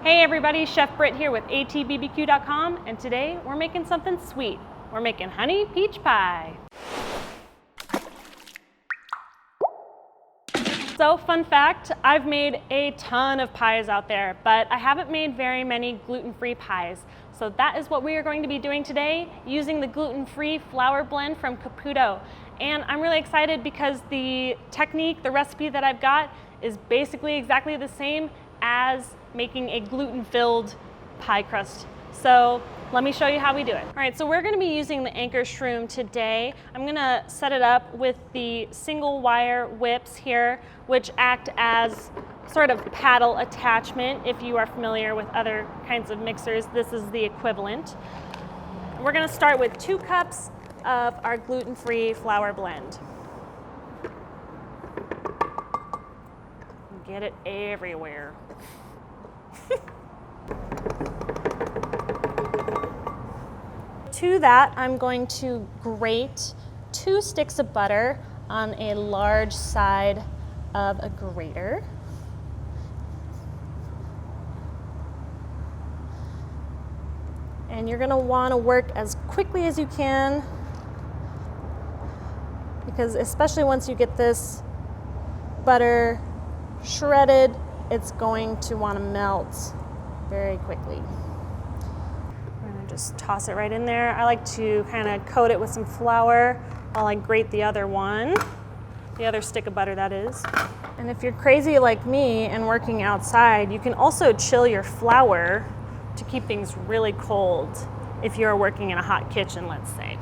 Hey everybody, Chef Britt here with atbbq.com, and today we're making something sweet. We're making honey peach pie. So fun fact, I've made a ton of pies out there, but I haven't made very many gluten-free pies. So that is what we are going to be doing today, using the gluten-free flour blend from Kamado. And I'm really excited because the technique, the recipe that I've got is basically exactly the same as making a gluten-filled pie crust. So let me show you how we do it. All right, so we're gonna be using the Anchor shroom today. I'm gonna set it up with the single wire whips here, which act as sort of paddle attachment. If you are familiar with other kinds of mixers, this is the equivalent. We're gonna start with 2 cups of our gluten-free flour blend. Get it everywhere. To that, I'm going to grate 2 sticks of butter on a large side of a grater. And you're going to want to work as quickly as you can, because especially once you get this butter shredded, it's going to want to melt very quickly. I'm going to just toss it right in there. I like to kind of coat it with some flour while I grate the other one, the other stick of butter that is. And if you're crazy like me and working outside, you can also chill your flour to keep things really cold if you're working in a hot kitchen, let's say.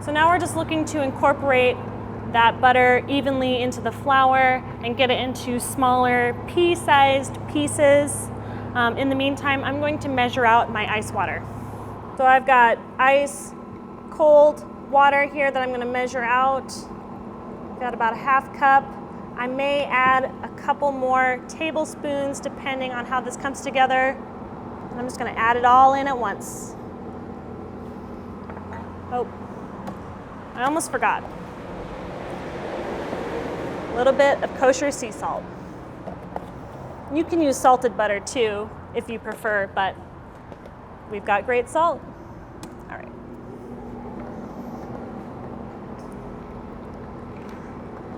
So now we're just looking to incorporate that butter evenly into the flour and get it into smaller pea-sized pieces. In the meantime, I'm going to measure out my ice water. So I've got ice cold water here that I'm going to measure out. I've got about a ½ cup. I may add a couple more tablespoons depending on how this comes together. And I'm just going to add it all in at once. Oh, I almost forgot. A little bit of kosher sea salt. You can use salted butter too if you prefer, but we've got great salt. All right.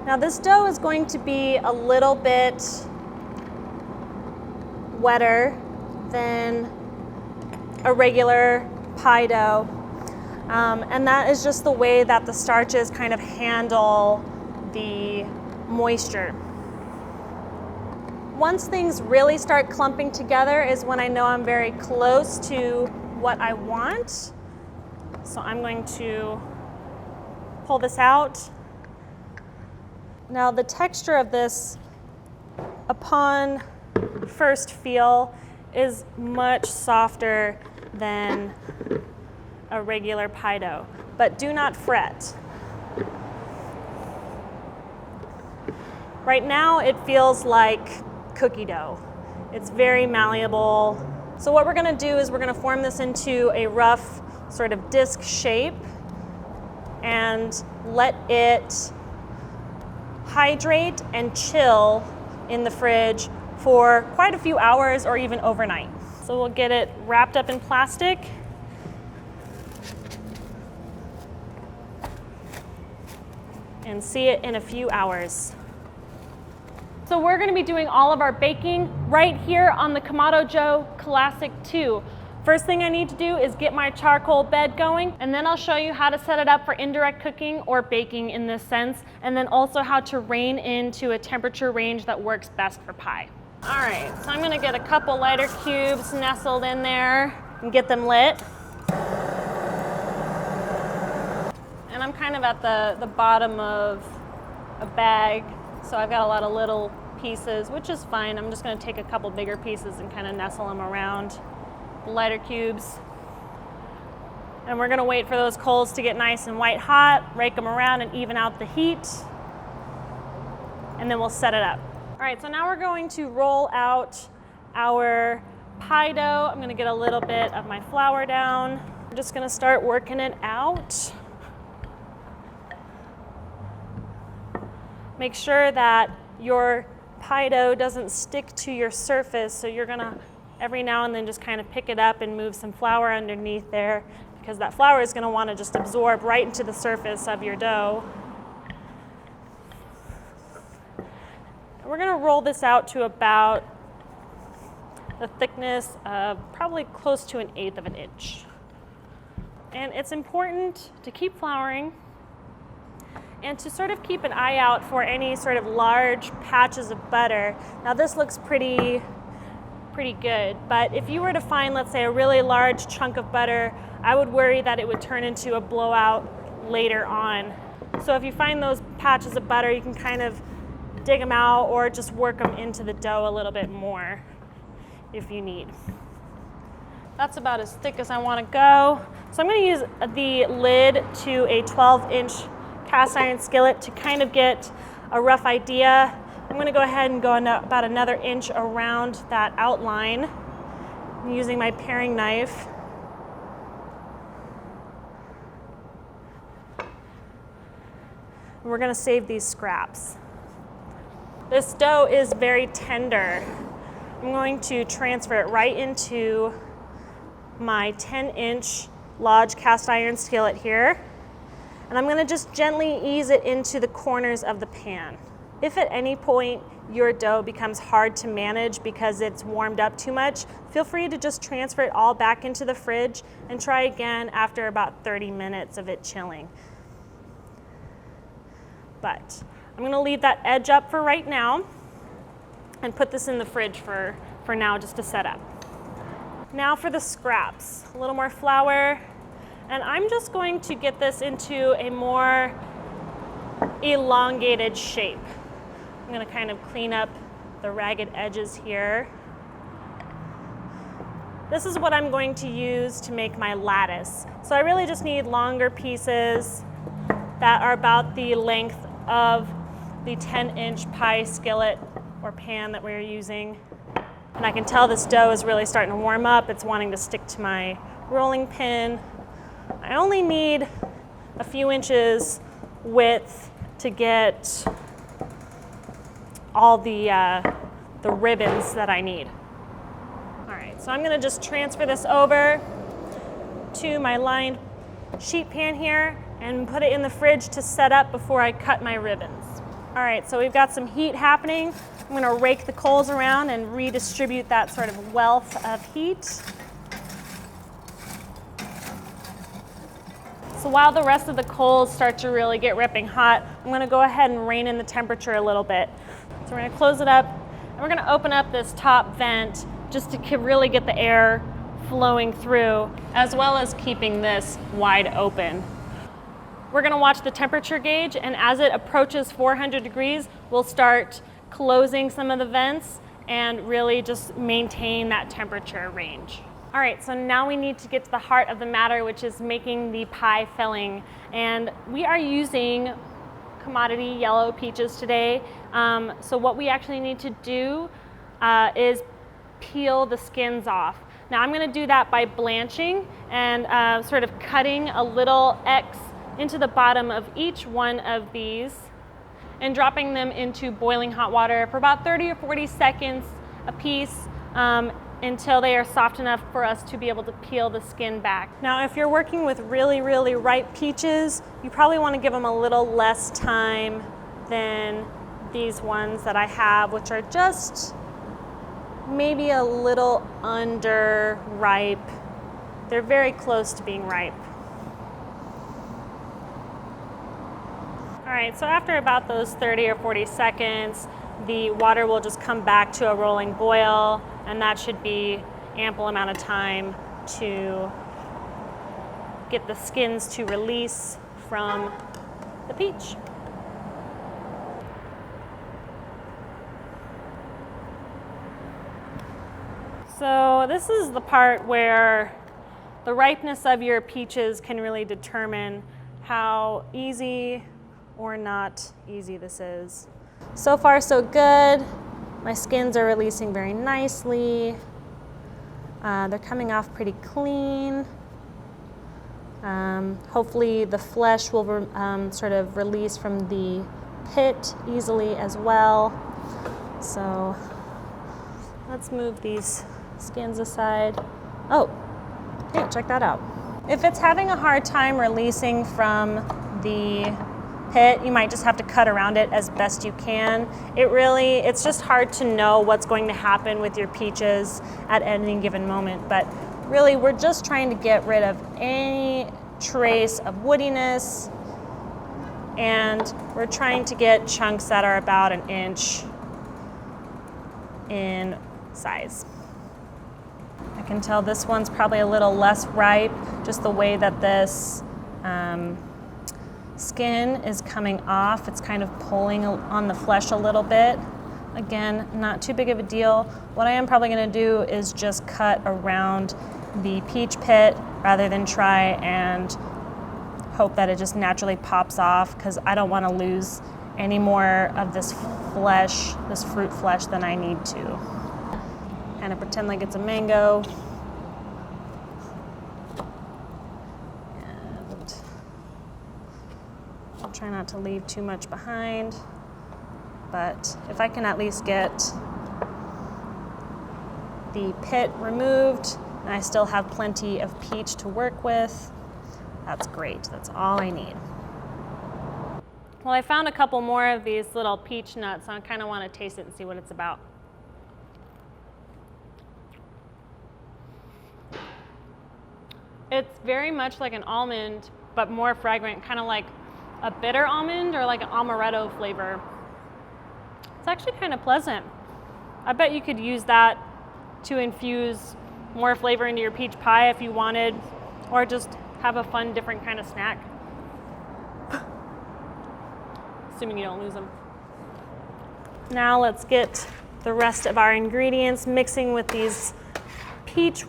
Now this dough is going to be a little bit wetter than a regular pie dough. And that is just the way that the starches kind of handle the moisture. Once things really start clumping together is when I know I'm very close to what I want. So I'm going to pull this out. Now the texture of this, upon first feel, is much softer than a regular pie dough, but do not fret. Right now it feels like cookie dough. It's very malleable. So what we're gonna do is we're gonna form this into a rough sort of disc shape and let it hydrate and chill in the fridge for quite a few hours or even overnight. So we'll get it wrapped up in plastic. And see it in a few hours. So we're gonna be doing all of our baking right here on the Kamado Joe Classic II. First thing I need to do is get my charcoal bed going, and then I'll show you how to set it up for indirect cooking or baking in this sense, and then also how to rein into a temperature range that works best for pie. All right, so I'm gonna get a couple lighter cubes nestled in there and get them lit. And I'm kind of at the bottom of a bag, so I've got a lot of little pieces, which is fine. I'm just gonna take a couple bigger pieces and kind of nestle them around the lighter cubes. And we're gonna wait for those coals to get nice and white hot, rake them around and even out the heat, and then we'll set it up. All right, so now we're going to roll out our pie dough. I'm gonna get a little bit of my flour down. I'm just gonna start working it out. Make sure that your pie dough doesn't stick to your surface, so you're gonna every now and then just kind of pick it up and move some flour underneath there, because that flour is gonna wanna just absorb right into the surface of your dough. And we're gonna roll this out to about the thickness of probably close to 1/8 of an inch. And it's important to keep flouring and to sort of keep an eye out for any sort of large patches of butter. Now this looks pretty good, but if you were to find, let's say, a really large chunk of butter, I would worry that it would turn into a blowout later on. So if you find those patches of butter, you can kind of dig them out or just work them into the dough a little bit more if you need. That's about as thick as I want to go. So I'm going to use the lid to a 12-inch cast iron skillet to kind of get a rough idea. I'm going to go ahead and go about another inch around that outline using my paring knife. And we're going to save these scraps. This dough is very tender. I'm going to transfer it right into my 10-inch Lodge cast iron skillet here. And I'm going to just gently ease it into the corners of the pan. If at any point your dough becomes hard to manage because it's warmed up too much, feel free to just transfer it all back into the fridge and try again after about 30 minutes of it chilling. But I'm going to leave that edge up for right now and put this in the fridge for now just to set up. Now for the scraps, a little more flour, and I'm just going to get this into a more elongated shape. I'm going to kind of clean up the ragged edges here. This is what I'm going to use to make my lattice. So I really just need longer pieces that are about the length of the 10-inch pie skillet or pan that we're using. And I can tell this dough is really starting to warm up. It's wanting to stick to my rolling pin. I only need a few inches width to get all the ribbons that I need. All right, so I'm gonna just transfer this over to my lined sheet pan here and put it in the fridge to set up before I cut my ribbons. All right, so we've got some heat happening. I'm gonna rake the coals around and redistribute that sort of wealth of heat. So while the rest of the coals start to really get ripping hot, I'm gonna go ahead and rein in the temperature a little bit. So we're gonna close it up, and we're gonna open up this top vent just to really get the air flowing through, as well as keeping this wide open. We're gonna watch the temperature gauge, and as it approaches 400 degrees, we'll start closing some of the vents and really just maintain that temperature range. All right, so now we need to get to the heart of the matter, which is making the pie filling. And we are using commodity yellow peaches today. So what we actually need to do is peel the skins off. Now I'm gonna do that by blanching and sort of cutting a little X into the bottom of each one of these and dropping them into boiling hot water for about 30 or 40 seconds a piece until they are soft enough for us to be able to peel the skin back. Now, if you're working with really, really ripe peaches, you probably want to give them a little less time than these ones that I have, which are just maybe a little under ripe. They're very close to being ripe. All right, so after about those 30 or 40 seconds, the water will just come back to a rolling boil, and that should be ample amount of time to get the skins to release from the peach. So this is the part where the ripeness of your peaches can really determine how easy or not easy this is. So far, so good. My skins are releasing very nicely. They're coming off pretty clean. Hopefully the flesh will sort of release from the pit easily as well. So let's move these skins aside. Oh, hey, check that out. If it's having a hard time releasing from the pit, you might just have to cut around it as best you can. It's just hard to know what's going to happen with your peaches at any given moment, but really we're just trying to get rid of any trace of woodiness, and we're trying to get chunks that are about 1 inch in size. I can tell this one's probably a little less ripe, just the way that this skin is coming off. It's kind of pulling on the flesh a little bit. Again, not too big of a deal. What I am probably gonna do is just cut around the peach pit rather than try and hope that it just naturally pops off, because I don't wanna lose any more of this flesh, this fruit flesh, than I need to. Kind of pretend like it's a mango. And I'll try not to leave too much behind, but if I can at least get the pit removed and I still have plenty of peach to work with, that's great. That's all I need. Well, I found a couple more of these little peach nuts, so I kind of want to taste it and see what it's about. It's very much like an almond, but more fragrant, kind of like a bitter almond or like an amaretto flavor. It's actually kind of pleasant. I bet you could use that to infuse more flavor into your peach pie if you wanted, or just have a fun, different kind of snack. Assuming you don't lose them. Now let's get the rest of our ingredients mixing with these peach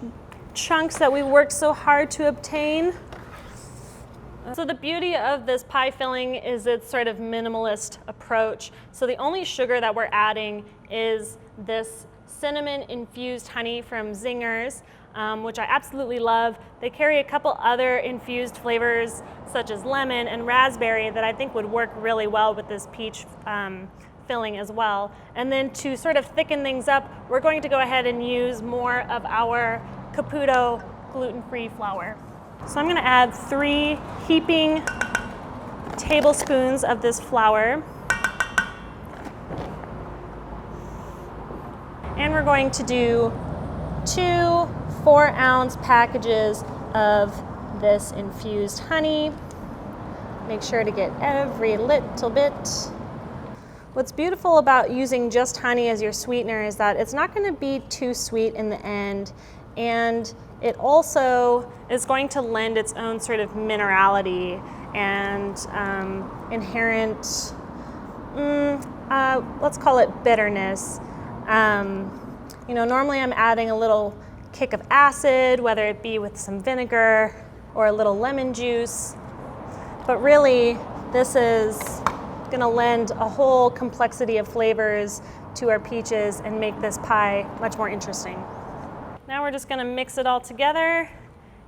chunks that we worked so hard to obtain. So the beauty of this pie filling is its sort of minimalist approach. So the only sugar that we're adding is this cinnamon infused honey from Zingers, which I absolutely love. They carry a couple other infused flavors such as lemon and raspberry that I think would work really well with this peach filling as well. And then to sort of thicken things up, we're going to go ahead and use more of our Kamado gluten-free flour. So I'm going to add 3 heaping tablespoons of this flour. And we're going to do 2 4-ounce packages of this infused honey. Make sure to get every little bit. What's beautiful about using just honey as your sweetener is that it's not going to be too sweet in the end, and it also is going to lend its own sort of minerality and inherent, let's call it bitterness. You know, normally I'm adding a little kick of acid, whether it be with some vinegar or a little lemon juice, but really this is going to lend a whole complexity of flavors to our peaches and make this pie much more interesting. Now we're just going to mix it all together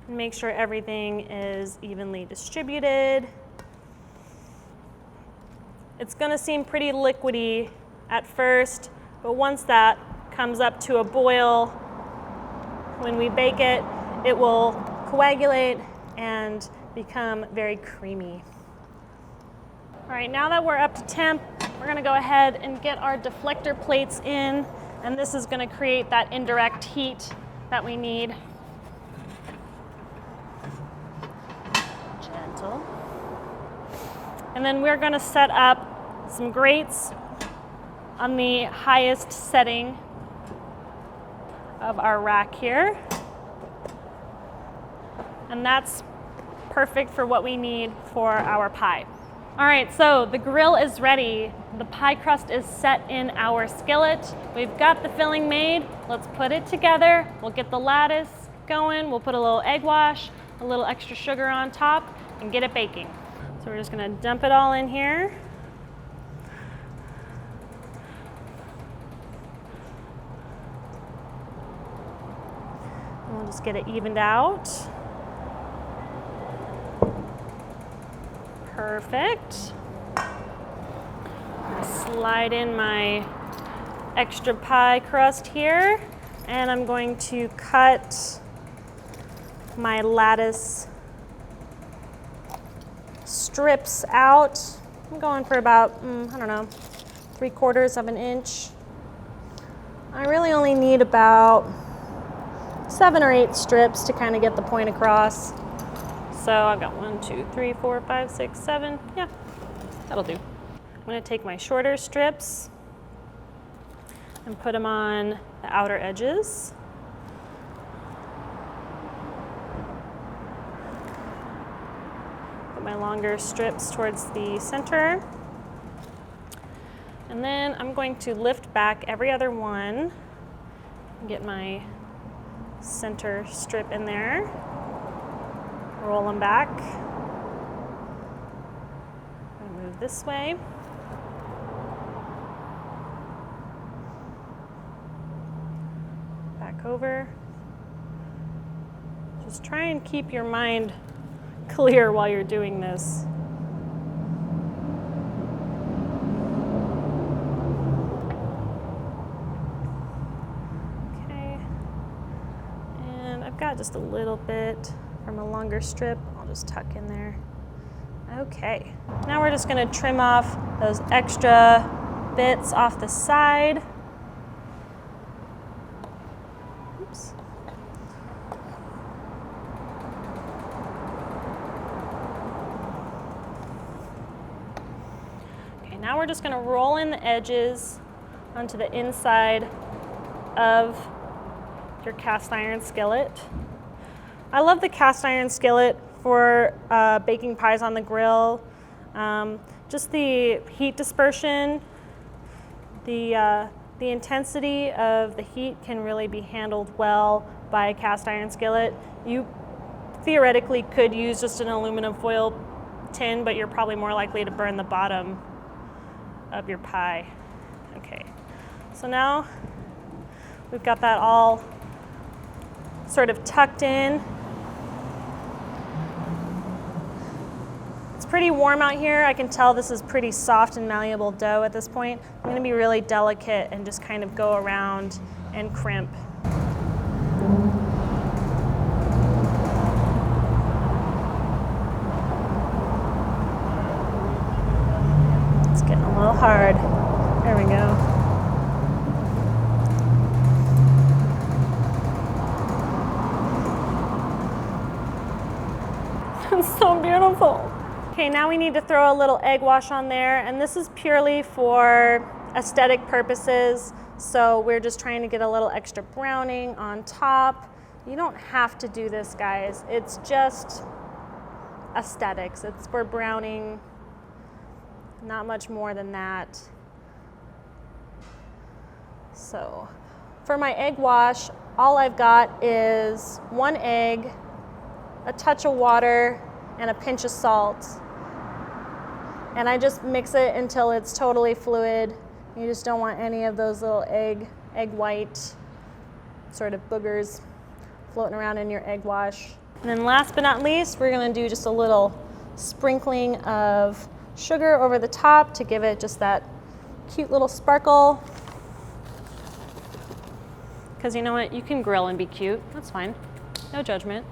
and make sure everything is evenly distributed. It's going to seem pretty liquidy at first, but once that comes up to a boil, when we bake it, it will coagulate and become very creamy. All right, now that we're up to temp, we're going to go ahead and get our deflector plates in, and this is going to create that indirect heat that we need. Gentle. And then we're going to set up some grates on the highest setting of our rack here. And that's perfect for what we need for our pie. All right, so the grill is ready. The pie crust is set in our skillet. We've got the filling made. Let's put it together. We'll get the lattice going. We'll put a little egg wash, a little extra sugar on top, and get it baking. So we're just gonna dump it all in here. And we'll just get it evened out. Perfect. Slide in my extra pie crust here, and I'm going to cut my lattice strips out. I'm going for about, I don't know, 3/4 of an inch. I really only need about 7 or 8 strips to kind of get the point across. So I've got 1, 2, 3, 4, 5, 6, 7. Yeah, that'll do. I'm going to take my shorter strips and put them on the outer edges. Put my longer strips towards the center. And then I'm going to lift back every other one and get my center strip in there. Roll them back. I'm going to move this way. Back over. Just try and keep your mind clear while you're doing this. Okay. And I've got just a little bit from a longer strip. I'll just tuck in there. Okay. Now we're just going to trim off those extra bits off the side. Oops. Okay, now we're just going to roll in the edges onto the inside of your cast iron skillet. I love the cast iron skillet for baking pies on the grill. Just the heat dispersion, the intensity of the heat can really be handled well by a cast iron skillet. You theoretically could use just an aluminum foil tin, but you're probably more likely to burn the bottom of your pie. Okay, so now we've got that all sort of tucked in. It's pretty warm out here. I can tell this is pretty soft and malleable dough at this point. I'm going to be really delicate and just kind of go around and crimp. It's getting a little hard. There we go. It's so beautiful. Okay, now we need to throw a little egg wash on there, and this is purely for aesthetic purposes. So we're just trying to get a little extra browning on top. You don't have to do this, guys. It's just aesthetics. It's for browning, not much more than that. So for my egg wash, all I've got is 1 egg, a touch of water, and a pinch of salt. And I just mix it until it's totally fluid. You just don't want any of those little egg white sort of boogers floating around in your egg wash. And then last but not least, we're gonna do just a little sprinkling of sugar over the top to give it just that cute little sparkle. Because you know what, you can grill and be cute, that's fine, no judgment.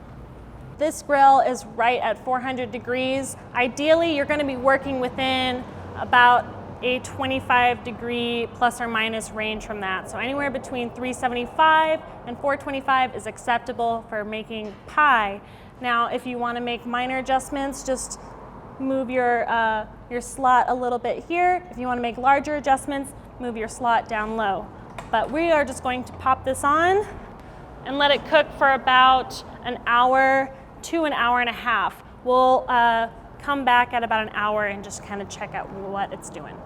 This grill is right at 400 degrees. Ideally, you're gonna be working within about a 25-degree plus or minus range from that. So anywhere between 375 and 425 is acceptable for making pie. Now, if you wanna make minor adjustments, just move your slot a little bit here. If you wanna make larger adjustments, move your slot down low. But we are just going to pop this on and let it cook for about an hour to an hour and a half. We'll come back at about an hour and just kind of check out what it's doing.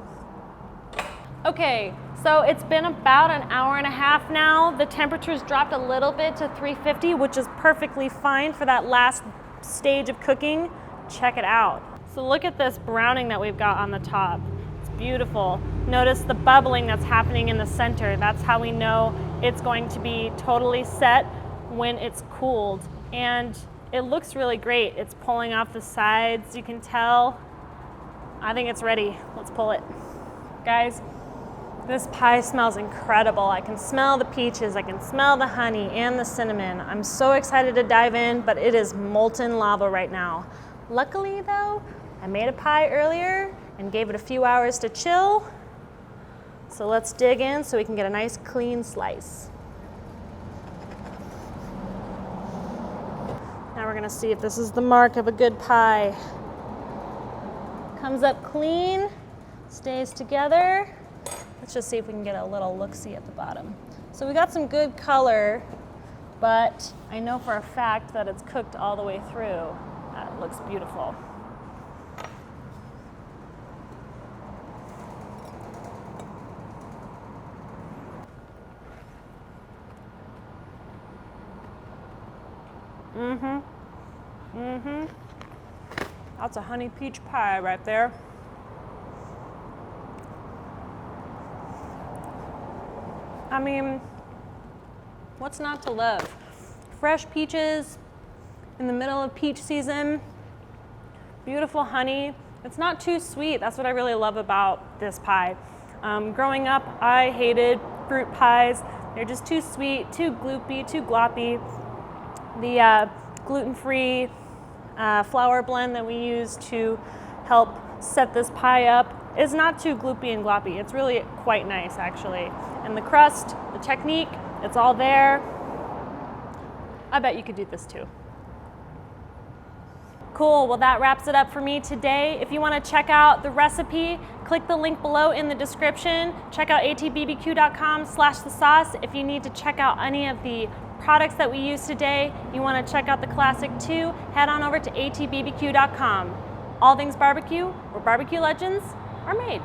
Okay, so it's been about an hour and a half now. The temperature's dropped a little bit to 350, which is perfectly fine for that last stage of cooking. Check it out. So look at this browning that we've got on the top. It's beautiful. Notice the bubbling that's happening in the center. That's how we know it's going to be totally set when it's cooled. And it looks really great. It's pulling off the sides, you can tell. I think it's ready. Let's pull it. Guys, This pie smells incredible. I can smell the peaches, I can smell the honey and the cinnamon. I'm so excited to dive in, but it is molten lava right now. Luckily though, I made a pie earlier and gave it a few hours to chill. So let's dig in so we can get a nice clean slice. Now we're gonna see if this is the mark of a good pie. Comes up clean, stays together. Let's just see if we can get a little look-see at the bottom. So we got some good color, but I know for a fact that it's cooked all the way through. That looks beautiful. That's a honey peach pie right there. I mean, what's not to love? Fresh peaches in the middle of peach season, beautiful honey. It's not too sweet. That's what I really love about this pie. Growing up, I hated fruit pies. They're just too sweet, too gloopy, too gloppy. The gluten-free flour blend that we use to help set this pie up is not too gloopy and gloppy. It's really quite nice, actually. And the crust, the technique, it's all there. I bet you could do this too. Cool, well that wraps it up for me today. If you want to check out the recipe, click the link below in the description. Check out atbbq.com/thesauce. If you need to check out any of the products that we use today, you want to check out the Classic II, head on over to atbbq.com. All things barbecue, where barbecue legends are made.